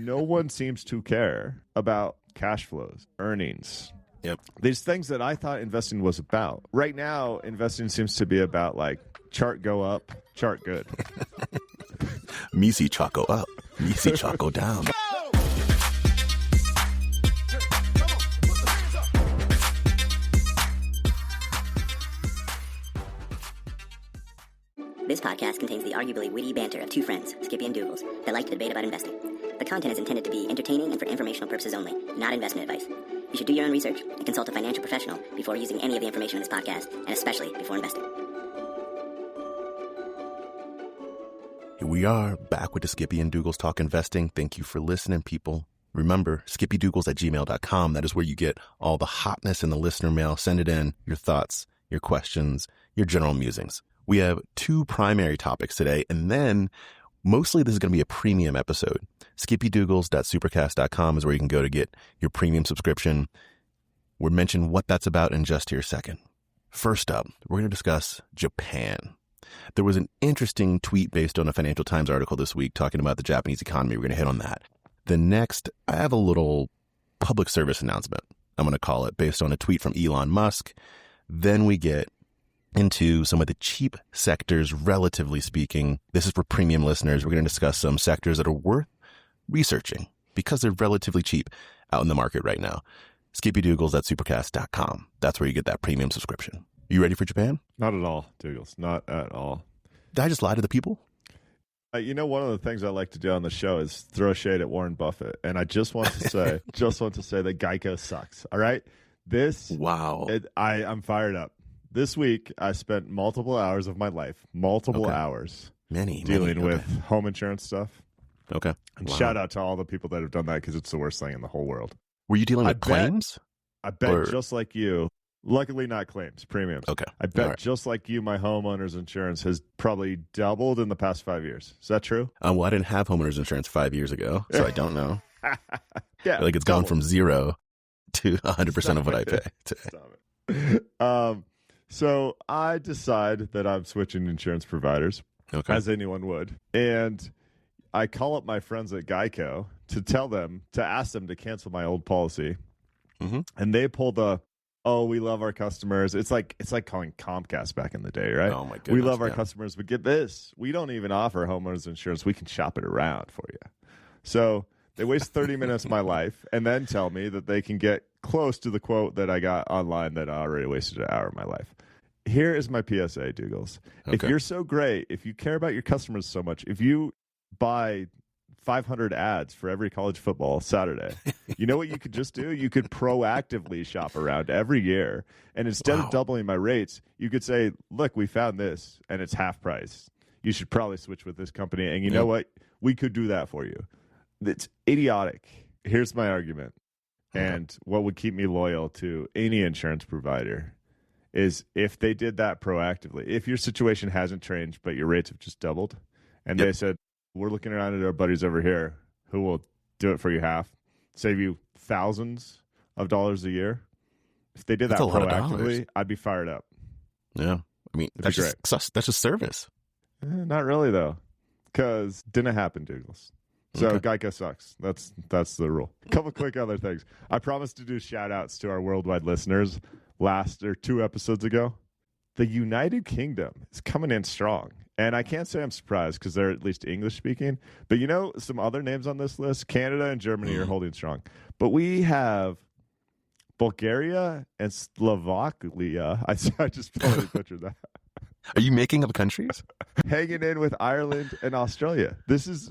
No one seems to care about cash flows, earnings. Yep. These things that I thought investing was about. Right now, investing seems to be about like chart go up, chart good. Misi Choco up, Misi Choco down. This podcast contains the arguably witty banter of two friends, Skippy and Doogles, that like to debate about investing. The content is intended to be entertaining and for informational purposes only, not investment advice. You should do your own research and consult a financial professional before using any of the information in this podcast, and especially before investing. Here we are, back with the Skippy and Doogles Talk Investing. Thank you for listening, people. Remember, skippydoogles@gmail.com. That is where you get all the hotness in the listener mail. Send it in, your thoughts, your questions, your general musings. We have two primary topics today, and then mostly this is going to be a premium episode. skippydoogles.supercast.com is where you can go to get your premium subscription. We'll mention what that's about in just here a second. First up, we're going to discuss Japan. There was an interesting tweet based on a Financial Times article this week talking about the Japanese economy. We're going to hit on that. The next, I have a little public service announcement, I'm going to call it, based on a tweet from Elon Musk. Then we get into some of the cheap sectors, relatively speaking. This is for premium listeners. We're going to discuss some sectors that are worth researching because they're relatively cheap out in the market right now. skippydoogles.supercast.com. That's where you get that premium subscription. You ready for Japan? Not at all, Douglas. Not at all. Did I just lie to the people? One of the things I like to do on the show is throw shade at Warren Buffett. And I just want to say, that Geico sucks. All right. Wow. I'm fired up. This week, I spent multiple hours of my life, hours, dealing with home insurance stuff. Okay. And shout out to all the people that have done that because it's the worst thing in the whole world. Were you dealing with claims? I bet just like you, luckily not claims, premiums. Okay. I bet just like you, my homeowner's insurance has probably doubled in the past 5 years. Is that true? Well, I didn't have homeowner's insurance 5 years ago, so I don't know. Yeah, it's gone from 0 to 100% of what I pay today. Stop it. So I decide that I'm switching insurance providers, as anyone would. And I call up my friends at Geico to ask them to cancel my old policy. Mm-hmm. And they pull we love our customers. It's like calling Comcast back in the day, right? Oh, my goodness. We love our customers, but get this. We don't even offer homeowners insurance. We can shop it around for you. So they waste 30 minutes of my life and then tell me that they can get close to the quote that I got online that I already wasted an hour of my life. Here is my PSA, Douglas. Okay. If you're so great, if you care about your customers so much, if you buy 500 ads for every college football Saturday, you know what you could just do? You could proactively shop around every year. And instead of doubling my rates, you could say, look, we found this and it's half price. You should probably switch with this company. And you know what? We could do that for you. It's idiotic. Here's my argument. And what would keep me loyal to any insurance provider is if they did that proactively. If your situation hasn't changed, but your rates have just doubled, and they said, we're looking around at our buddies over here who will do it for you half, save you thousands of dollars a year. If they did that proactively, I'd be fired up. Yeah. I mean, that's just service. Not really, though, because didn't happen, Douglas. So Geico sucks. That's the rule. A couple quick other things. I promised to do shout outs to our worldwide listeners two episodes ago. The United Kingdom is coming in strong. And I can't say I'm surprised because they're at least English speaking. But some other names on this list, Canada and Germany are holding strong. But we have Bulgaria and Slovakia. I just totally butchered that. Are you making up countries? Hanging in with Ireland and Australia. This is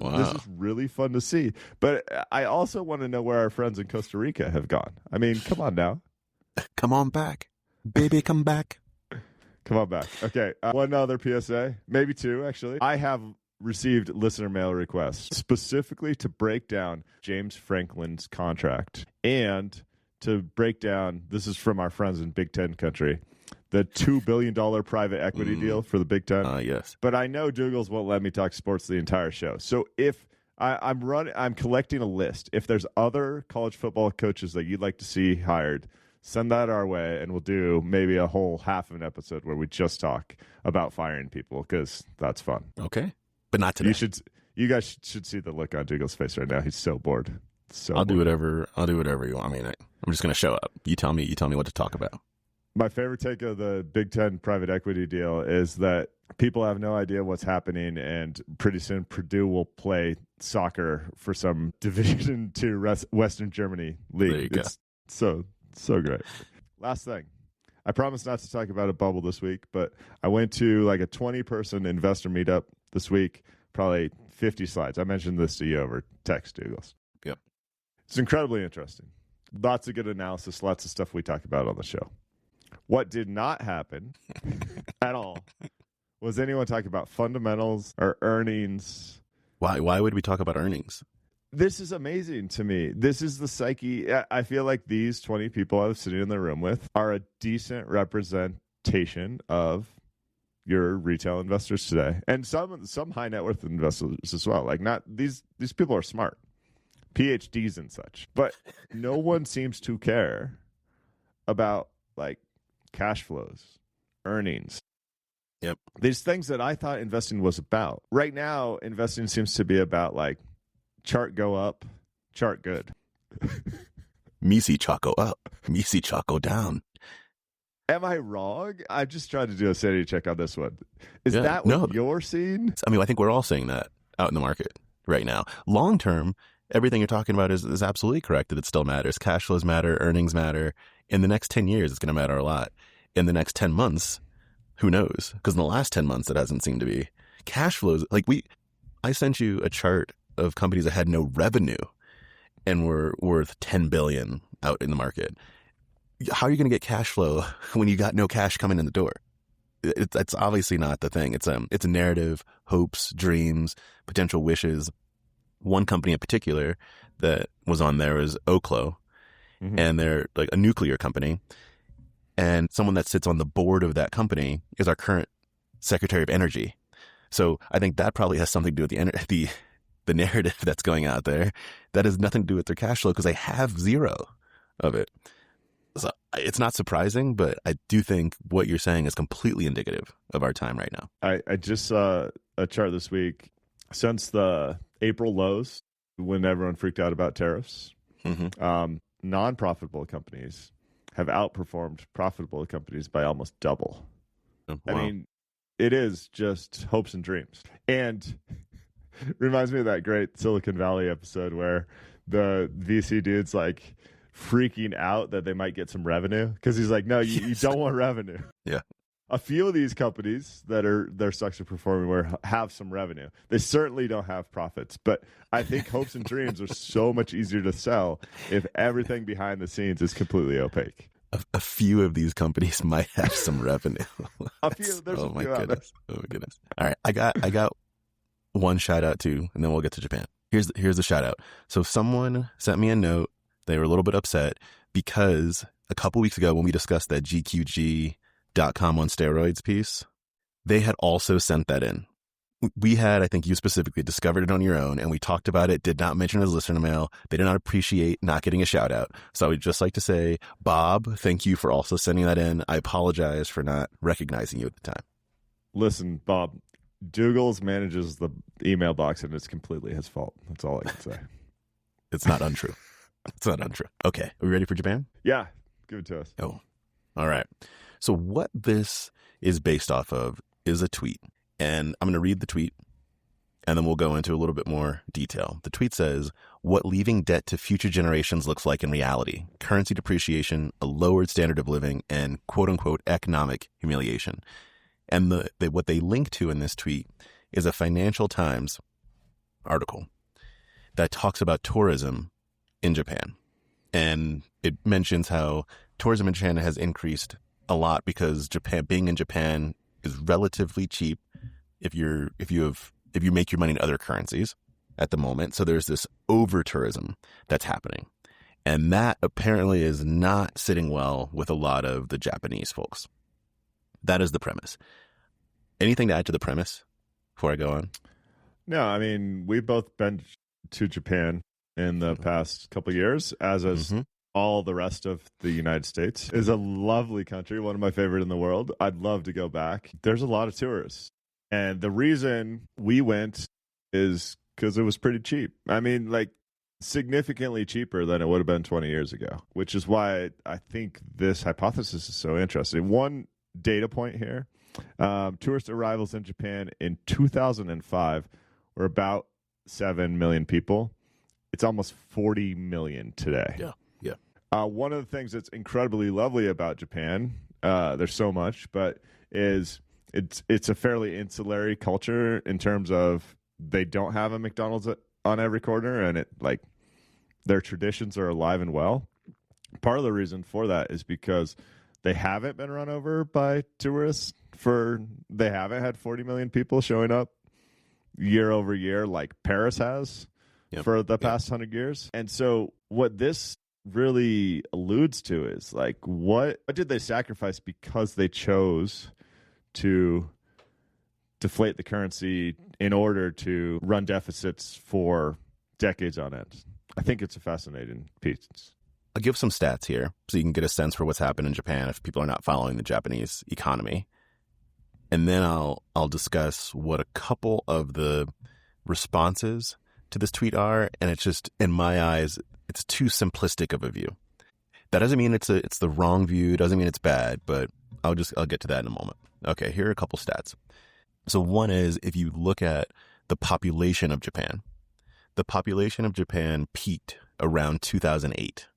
really fun to see. But I also want to know where our friends in Costa Rica have gone. I mean, come on now. Come on back. Baby, come back. Come on back. Okay, one other PSA, maybe two, actually. I have received listener mail requests specifically to break down James Franklin's contract and to break down, this is from our friends in Big Ten country, the $2 billion private equity deal for the Big Ten. Yes. But I know Douglas won't let me talk sports the entire show. So if I'm collecting a list, if there's other college football coaches that you'd like to see hired, send that our way, and we'll do maybe a whole half of an episode where we just talk about firing people because that's fun. Okay. But not today. You guys should see the look on Doogles' face right now. He's so bored. I'll do whatever you want. I mean, I'm just going to show up. You tell me what to talk about. My favorite take of the Big Ten private equity deal is that people have no idea what's happening, and pretty soon Purdue will play soccer for some Division II Western Germany league. It's so great. Last thing. I promise not to talk about a bubble this week, but I went to like a 20-person investor meetup this week, probably 50 slides. I mentioned this to you over text, Doogles. Yep. It's incredibly interesting. Lots of good analysis, lots of stuff we talk about on the show. What did not happen at all was anyone talking about fundamentals or earnings. Why would we talk about earnings? This is amazing to me. This is the psyche. I feel like these 20 people I was sitting in the room with are a decent representation of your retail investors today, and some high net worth investors as well. Like, not these people are smart, PhDs and such, but no one seems to care about like cash flows, earnings. Yep. These things that I thought investing was about. Right now, investing seems to be about like chart go up, chart good. Me see Chaco up, me see Chaco down. Am I wrong? I just tried to do a sanity check on this one. Is that what you're seeing? I mean, I think we're all seeing that out in the market right now. Long term, everything you're talking about is absolutely correct, that it still matters. Cash flows matter, earnings matter. In the next 10 years, it's going to matter a lot. In the next 10 months, who knows? Because in the last 10 months, it hasn't seemed to be. Cash flows, I sent you a chart of companies that had no revenue and were worth $10 billion out in the market. How are you going to get cash flow when you got no cash coming in the door? It's obviously not the thing. It's a narrative, hopes, dreams, potential wishes. One company in particular that was on there is Oklo, and they're like a nuclear company. And someone that sits on the board of that company is our current Secretary of Energy. So I think that probably has something to do with the narrative that's going out there. That has nothing to do with their cash flow because they have zero of it. So it's not surprising, but I do think what you're saying is completely indicative of our time right now. I just saw a chart this week since the April lows when everyone freaked out about tariffs. Non-profitable companies have outperformed profitable companies by almost double. Wow. I mean, it is just hopes and dreams. And reminds me of that great Silicon Valley episode where the VC dude's like freaking out that they might get some revenue because he's like, no, you don't want revenue. Yeah. A few of these companies that their stocks are performing where have some revenue. They certainly don't have profits, but I think hopes and dreams are so much easier to sell if everything behind the scenes is completely opaque. A few of these companies might have some revenue. A few. There's oh a my few goodness. Oh my goodness. All right, I got one shout out too, and then we'll get to Japan. Here's the shout out. So someone sent me a note. They were a little bit upset because a couple weeks ago when we discussed that GQG.com on steroids piece, they had also sent that in. We had, I think you specifically discovered it on your own, and we talked about it, did not mention it as listener mail. They did not appreciate not getting a shout out. So I would just like to say, Bob, thank you for also sending that in. I apologize for not recognizing you at the time. Listen, Bob, Doogles manages the email box, and it's completely his fault. That's all I can say. It's not untrue. It's not untrue. Okay. Are we ready for Japan? Yeah. Give it to us. Oh, all right. So what this is based off of is a tweet. And I'm going to read the tweet, and then we'll go into a little bit more detail. The tweet says, what leaving debt to future generations looks like in reality, currency depreciation, a lowered standard of living, and quote-unquote economic humiliation. And what they link to in this tweet is a Financial Times article that talks about tourism in Japan. And it mentions how tourism in Japan has increased a lot because being in Japan is relatively cheap if you make your money in other currencies at the moment. So there's this over tourism that's happening. And that apparently is not sitting well with a lot of the Japanese folks. That is the premise. Anything to add to the premise before I go on? No, I mean, we've both been to Japan in the past couple of years, as has all the rest of the United States. It's a lovely country, one of my favorite in the world. I'd love to go back. There's a lot of tourists. And the reason we went is because it was pretty cheap. I mean, like significantly cheaper than it would have been 20 years ago, which is why I think this hypothesis is so interesting. One data point here, tourist arrivals in Japan in 2005 were about 7 million people. It's almost 40 million today. Yeah. One of the things that's incredibly lovely about Japan, there's so much, but is it's a fairly insular culture in terms of they don't have a McDonald's on every corner, and it like their traditions are alive and well. Part of the reason for that is because they haven't been run over by tourists they haven't had 40 million people showing up year over year like Paris has for the past 100 years. And so what this really alludes to is like what did they sacrifice because they chose to deflate the currency in order to run deficits for decades on end? I think it's a fascinating piece. I'll give some stats here so you can get a sense for what's happened in Japan if people are not following the Japanese economy. And then I'll discuss what a couple of the responses to this tweet are. And it's just, in my eyes, it's too simplistic of a view. That doesn't mean it's the wrong view. It doesn't mean it's bad, but I'll get to that in a moment. Okay, here are a couple stats. So one is, if you look at the population of Japan, the population of Japan peaked around 2008.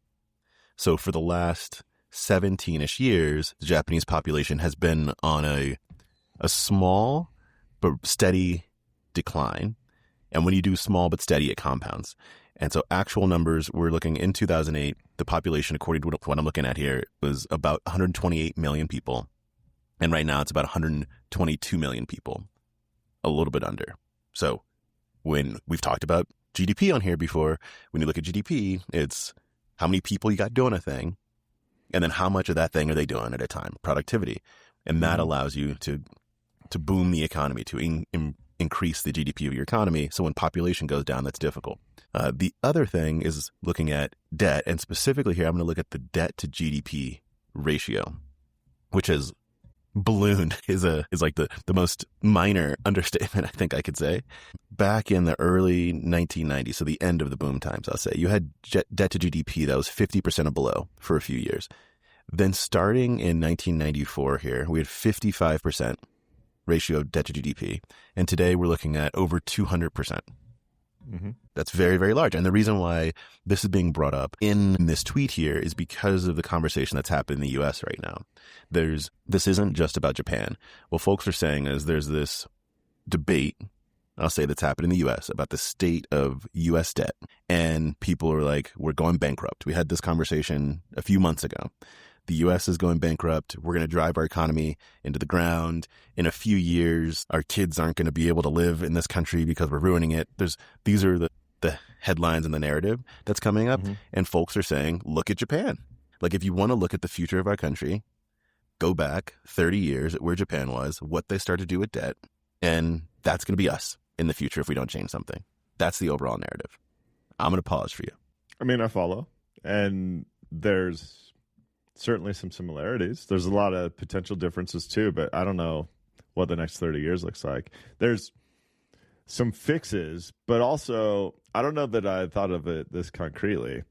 So for the last 17-ish years, the Japanese population has been on a small but steady decline. And when you do small but steady, it compounds. And so actual numbers, we're looking in 2008, the population, according to what I'm looking at here, was about 128 million people. And right now it's about 122 million people, a little bit under. So when we've talked about GDP on here before, when you look at GDP, it's how many people you got doing a thing, and then how much of that thing are they doing at a time, productivity. And that allows you to boom the economy, to increase the GDP of your economy. So when population goes down, that's difficult. The other thing is looking at debt, and specifically here, I'm going to look at the debt to GDP ratio, which has ballooned is like the most minor understatement I think I could say. Back in the early 1990s, so the end of the boom times, I'll say, you had debt to GDP that was 50% or below for a few years. Then starting in 1994 here, we had 55% ratio of debt to GDP. And today we're looking at over 200%. Mm-hmm. That's very, very large. And the reason why this is being brought up in this tweet here is because of the conversation that's happening in the U.S. right now. This isn't just about Japan. What folks are saying is there's this debate, I'll say, that's happened in the U.S. about the state of U.S. debt. And people are like, we're going bankrupt. We had this conversation a few months ago. The U.S. is going bankrupt. We're going to drive our economy into the ground. In a few years, our kids aren't going to be able to live in this country because we're ruining it. These are the headlines and the narrative that's coming up. Mm-hmm. And folks are saying, look at Japan. Like, if you want to look at the future of our country, go back 30 years at where Japan was, what they started to do with debt, and that's going to be us in the future if we don't change something. That's the overall narrative. I'm going to pause for you. I mean, I follow. And there's certainly some similarities. There's a lot of potential differences too, but I don't know what the next 30 years looks like. There's some fixes, but also I don't know that I thought of it this concretely.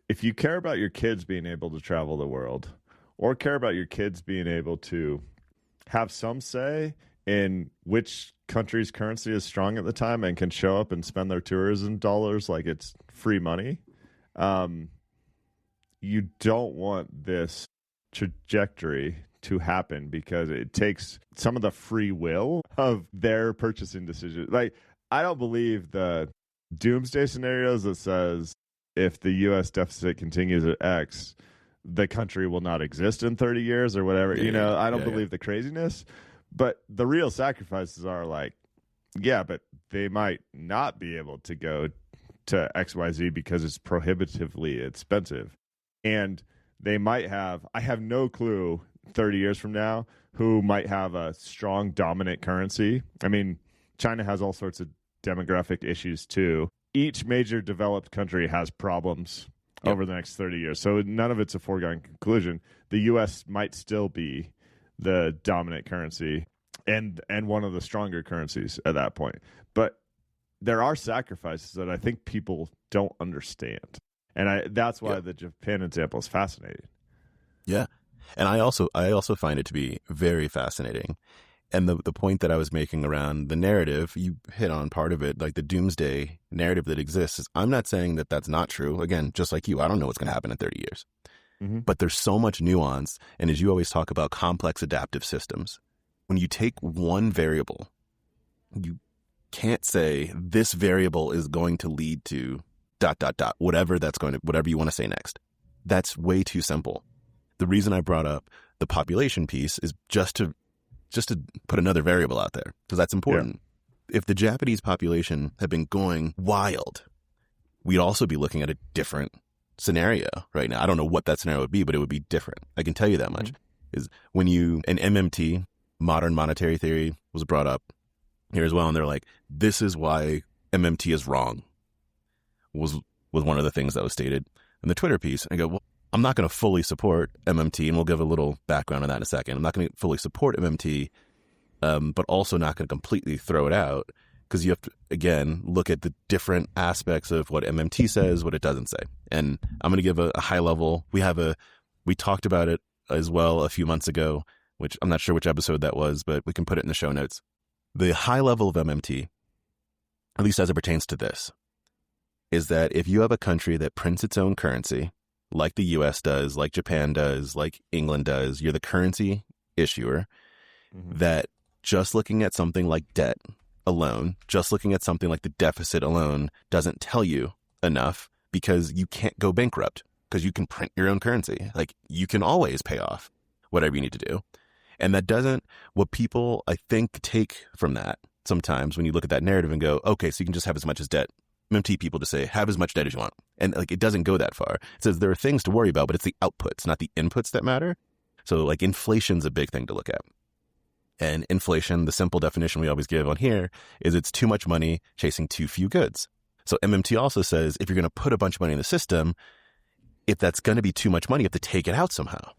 If you care about your kids being able to travel the world, or care about your kids being able to have some say in which country's currency is strong at the time and can show up and spend their tourism dollars like it's free money, you don't want this trajectory to happen because it takes some of the free will of their purchasing decisions. Like, I don't believe the doomsday scenarios that says if the U.S. deficit continues at X, the country will not exist in 30 years or whatever. I don't believe the craziness. But the real sacrifices are like, yeah, but they might not be able to go to XYZ because it's prohibitively expensive. And they might have, I have no clue 30 years from now, who might have a strong dominant currency. I mean, China has all sorts of demographic issues too. Each major developed country has problems over the next 30 years. So none of it's a foregone conclusion. The U.S. might still be the dominant currency and one of the stronger currencies at that point. But there are sacrifices that I think people don't understand. And that's why the Japan example is fascinating. Yeah. And I also find it to be very fascinating. And the point that I was making around the narrative, you hit on part of it, like the doomsday narrative that exists. Is I'm not saying that that's not true. Again, just like you, I don't know what's going to happen in 30 years. Mm-hmm. But there's so much nuance. And as you always talk about complex adaptive systems, when you take one variable, you can't say this variable is going to lead to ... whatever you want to say next. That's way too simple. The reason I brought up the population piece is just to put another variable out there, because that's important. Yeah. If the Japanese population had been going wild, we'd also be looking at a different scenario right now. I don't know what that scenario would be, but it would be different. I can tell you that much. Is when an MMT, modern monetary theory, was brought up here as well, and they're like, this is why MMT is wrong, was one of the things that was stated in the Twitter piece. And I go, well, I'm not going to fully support MMT, and we'll give a little background on that in a second. I'm not going to fully support MMT, but also not going to completely throw it out, because you have to, again, look at the different aspects of what MMT says, what it doesn't say. And I'm going to give a high level. We talked about it as well a few months ago, which I'm not sure which episode that was, but we can put it in the show notes. The high level of MMT, at least as it pertains to this, is that if you have a country that prints its own currency, like the US does, like Japan does, like England does, you're the currency issuer, that just looking at something like debt alone, just looking at something like the deficit alone doesn't tell you enough, because you can't go bankrupt because you can print your own currency. Like, you can always pay off whatever you need to do. And that doesn't, what people, I think, take from that sometimes when you look at that narrative and go, okay, so you can just have as much as debt. MMT people to say, have as much debt as you want. And like, it doesn't go that far. It says there are things to worry about, but it's the outputs, not the inputs, that matter. So like, inflation's a big thing to look at. And inflation, the simple definition we always give on here, is it's too much money chasing too few goods. So MMT also says, if you're going to put a bunch of money in the system, if that's going to be too much money, you have to take it out somehow.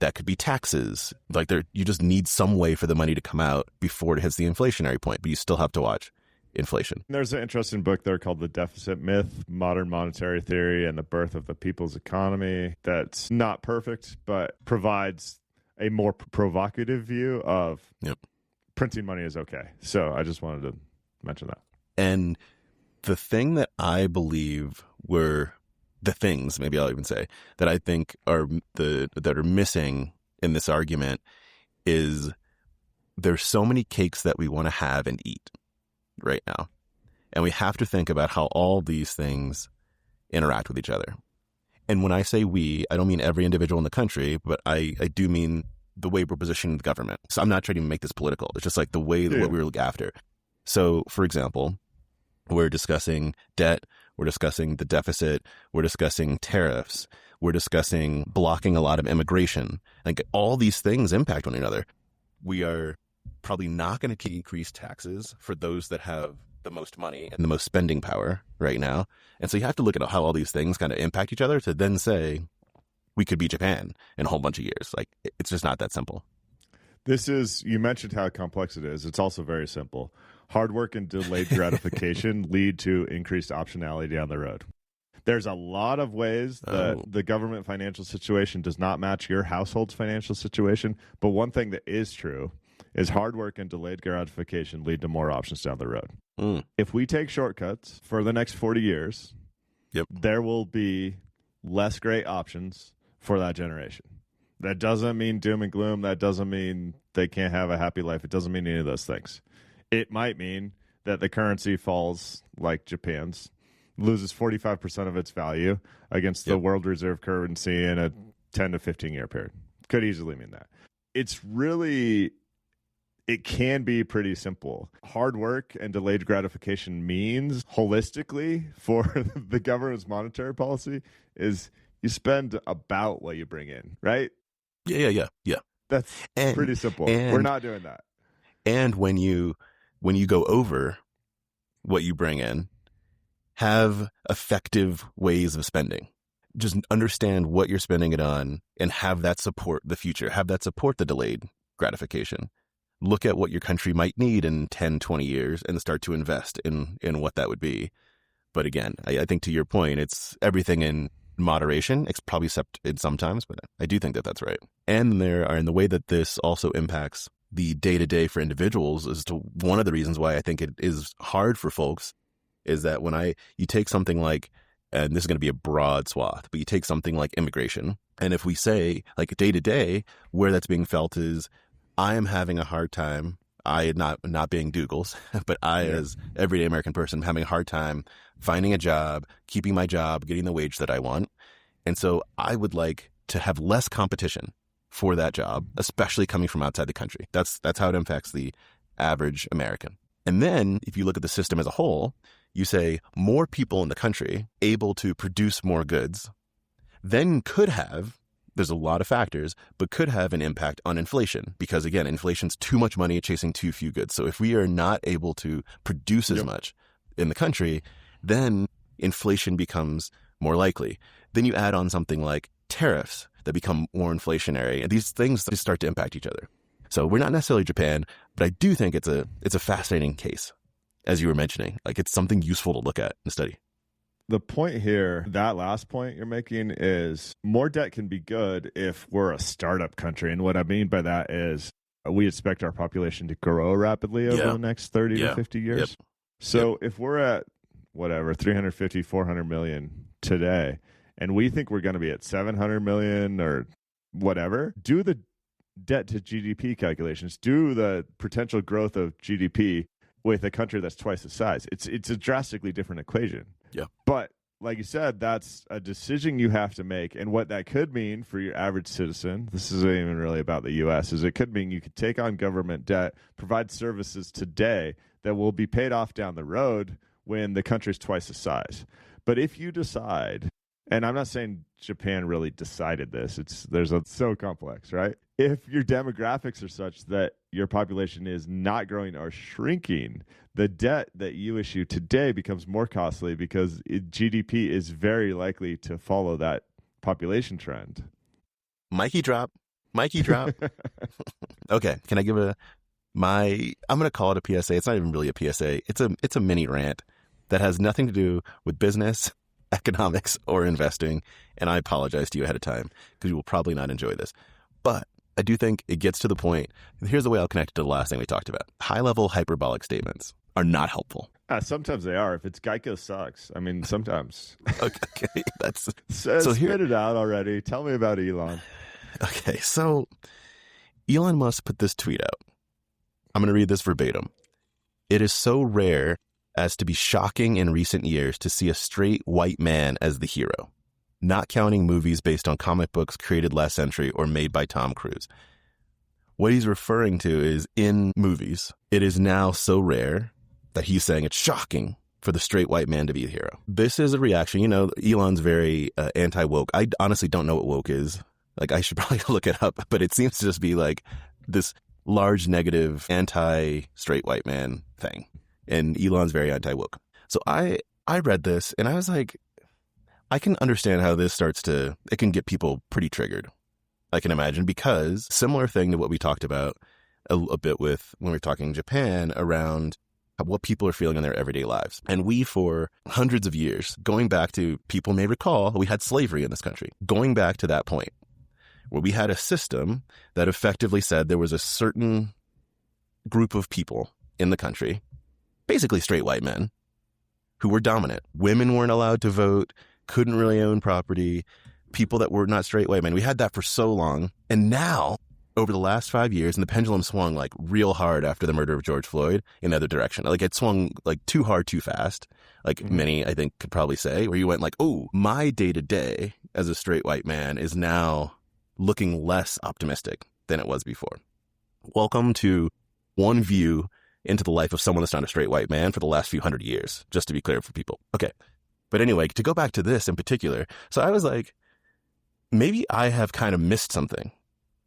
That could be taxes. Like, you just need some way for the money to come out before it hits the inflationary point, but you still have to watch inflation. There's an interesting book there called The Deficit Myth, Modern Monetary Theory and the Birth of the People's Economy, that's not perfect, but provides a more provocative view of printing money is okay. So I just wanted to mention that. And the thing that I believe were the things, maybe I'll even say, that I think are that are missing in this argument is there's so many cakes that we want to have and eat right now. And we have to think about how all these things interact with each other. And when I say we, I don't mean every individual in the country, but I do mean the way we're positioning the government. So I'm not trying to make this political. It's just like the way that what we look after. So, for example, we're discussing debt, we're discussing the deficit, we're discussing tariffs, we're discussing blocking a lot of immigration. Like, all these things impact one another. We are probably not going to increase taxes for those that have the most money and the most spending power right now. And so you have to look at how all these things kind of impact each other to then say we could be Japan in a whole bunch of years. Like, it's just not that simple. You mentioned how complex it is. It's also very simple. Hard work and delayed gratification lead to increased optionality down the road. There's a lot of ways that the government financial situation does not match your household's financial situation. But one thing that is true is hard work and delayed gratification lead to more options down the road. If we take shortcuts for the next 40 years, there will be less great options for that generation. That doesn't mean doom and gloom. That doesn't mean they can't have a happy life. It doesn't mean any of those things. It might mean that the currency falls like Japan's, loses 45% of its value against the world reserve currency in a 10 to 15 year period. Could easily mean that. It can be pretty simple. Hard work and delayed gratification means holistically for the government's monetary policy is you spend about what you bring in, right? Yeah. That's pretty simple. We're not doing that. And when you go over what you bring in, have effective ways of spending. Just understand what you're spending it on and have that support the future. Have that support the delayed gratification. look at what your country might need in 10, 20 years and start to invest in what that would be. But again, I think to your point, it's everything in moderation. It's probably except in sometimes, but I do think that that's right. And in the way that this also impacts the day-to-day for individuals is to one of the reasons why I think it is hard for folks is that when you take something like, and this is going to be a broad swath, but you take something like immigration, and if we say like day-to-day, where that's being felt is I am having a hard time, I not being Doogles, but as everyday American person, I'm having a hard time finding a job, keeping my job, getting the wage that I want. And so I would like to have less competition for that job, especially coming from outside the country. That's how it impacts the average American. And then if you look at the system as a whole, you say more people in the country able to produce more goods, then there's a lot of factors, but could have an impact on inflation because, again, inflation's too much money chasing too few goods. So if we are not able to produce as much in the country, then inflation becomes more likely. Then you add on something like tariffs that become more inflationary, and these things just start to impact each other. So we're not necessarily Japan, but I do think it's a fascinating case, as you were mentioning. Like it's something useful to look at and study. The point here, that last point you're making is more debt can be good if we're a startup country. And what I mean by that is we expect our population to grow rapidly over the next 30 to 50 years. Yep. So if we're at 350, 400 million today, and we think we're going to be at 700 million or whatever, do the debt to GDP calculations, do the potential growth of GDP with a country that's twice the size. It's a drastically different equation. Yeah. But like you said, that's a decision you have to make. And what that could mean for your average citizen, this isn't even really about the U.S., is it could mean you could take on government debt, provide services today that will be paid off down the road when the country's twice the size. But if you decide, and I'm not saying Japan really decided this, it's so complex, right? If your demographics are such that your population is not growing or shrinking, the debt that you issue today becomes more costly because GDP is very likely to follow that population trend. Mikey drop. Okay, can I give I'm going to call it a PSA. It's not even really a PSA. It's a mini rant that has nothing to do with business, economics, or investing. And I apologize to you ahead of time because you will probably not enjoy this. But I do think it gets to the point. Here's the way I'll connect it to the last thing we talked about. High-level hyperbolic statements are not helpful. Sometimes they are. If it's Geico sucks. I mean, sometimes. Okay, that's so spit it out already. Tell me about Elon. Okay, so Elon Musk put this tweet out. I'm going to read this verbatim. It is so rare as to be shocking in recent years to see a straight white man as the hero, not counting movies based on comic books created last century or made by Tom Cruise. What he's referring to is in movies, it is now so rare that he's saying it's shocking for the straight white man to be a hero. This is a reaction. Elon's very anti-woke. I honestly don't know what woke is. Like, I should probably look it up, but it seems to just be like this large negative anti-straight white man thing. And Elon's very anti-woke. So I read this and I was like, I can understand how this it can get people pretty triggered. I can imagine, because similar thing to what we talked about a bit with when we were talking Japan around what people are feeling in their everyday lives. And we, for hundreds of years, going back to, people may recall, we had slavery in this country. Going back to that point where we had a system that effectively said there was a certain group of people in the country, basically straight white men, who were dominant. Women weren't allowed to vote, couldn't really own property, people that were not straight white men. We had that for so long. And now, over the last 5 years, and the pendulum swung like real hard after the murder of George Floyd in the other direction. Like, it swung like too hard, too fast. Like many, I think, could probably say, where you went like, oh, my day-to-day as a straight white man is now looking less optimistic than it was before. Welcome to one view into the life of someone that's not a straight white man for the last few hundred years, just to be clear for people. Okay. But anyway, to go back to this in particular, so I was like, maybe I have kind of missed something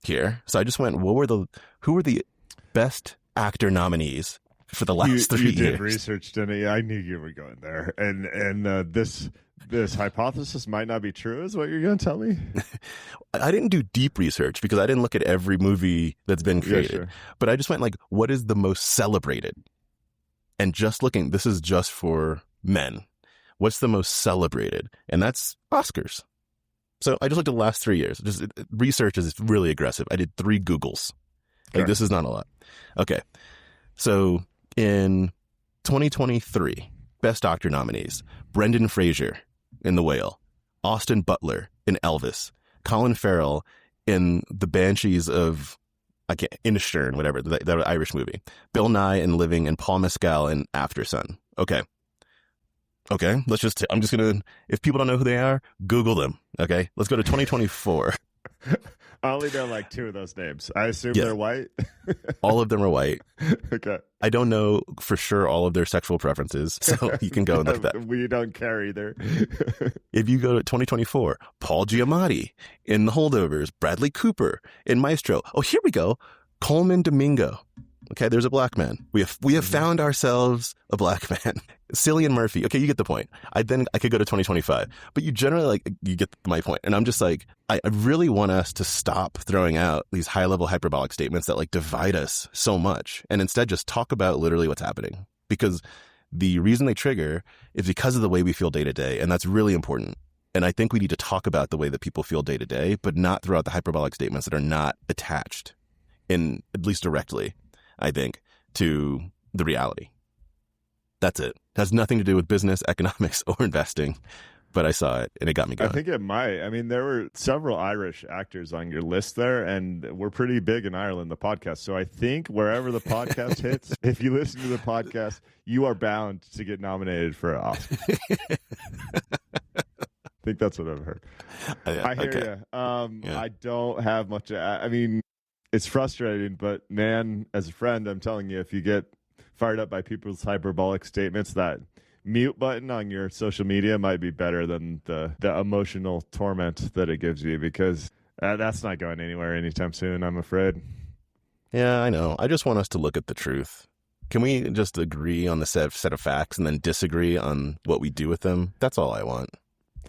here. So I just went, who were the best actor nominees for the last 3 You years. did research, didn't you? I knew you were going there. And this hypothesis might not be true, is what you're going to tell me? I didn't do deep research because I didn't look at every movie that's been created. Sure. But I just went like, what is the most celebrated? And just looking, this is just for men. What's the most celebrated? And that's Oscars. So I just looked at the last 3 years. Research is really aggressive. I did 3 Googles. Like, this is not a lot. Okay. So in 2023, Best Actor nominees: Brendan Fraser in The Whale, Austin Butler in Elvis, Colin Farrell in The Banshees of Inisherin, whatever, that Irish movie, Bill Nye in Living, and Paul Mescal in Aftersun. Okay, I'm just going to, if people don't know who they are, Google them. Okay, let's go to 2024. I only know like 2 of those names. I assume they're white. All of them are white. Okay. I don't know for sure all of their sexual preferences, so you can go and look at that. We don't care either. If you go to 2024, Paul Giamatti in The Holdovers, Bradley Cooper in Maestro. Oh, here we go. Coleman Domingo. Okay, there's a black man. We have found ourselves a black man. Cillian Murphy. Okay, you get the point. I could go to 2025, but you generally you get my point. And I'm just like, I really want us to stop throwing out these high level hyperbolic statements that divide us so much, and instead just talk about literally what's happening. Because the reason they trigger is because of the way we feel day to day, and that's really important. And I think we need to talk about the way that people feel day to day, but not throw out the hyperbolic statements that are not attached, in at least directly, I think, to the reality. That's it. It has nothing to do with business, economics, or investing, but I saw it and it got me going. I think it might. I mean, there were several Irish actors on your list there, and we're pretty big in Ireland, the podcast. So I think wherever the podcast hits, if you listen to the podcast, you are bound to get nominated for an Oscar. I think that's what I've heard. I hear you. I don't have much. I mean, it's frustrating, but man, as a friend, I'm telling you, if you get fired up by people's hyperbolic statements, that mute button on your social media might be better than the emotional torment that it gives you, because that's not going anywhere anytime soon, I'm afraid. Yeah, I know. I just want us to look at the truth. Can we just agree on the set of facts and then disagree on what we do with them? That's all I want.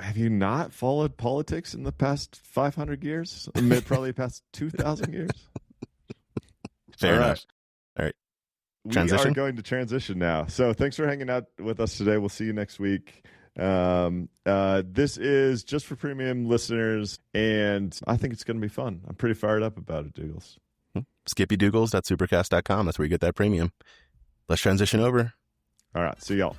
Have you not followed politics in the past 500 years? Probably past 2,000 years? Fair enough. All right. Transition? We are going to transition now. So thanks for hanging out with us today. We'll see you next week. This is just for premium listeners, and I think it's going to be fun. I'm pretty fired up about it, Doogles. SkippyDoogles.supercast.com. That's where you get that premium. Let's transition over. All right. See y'all.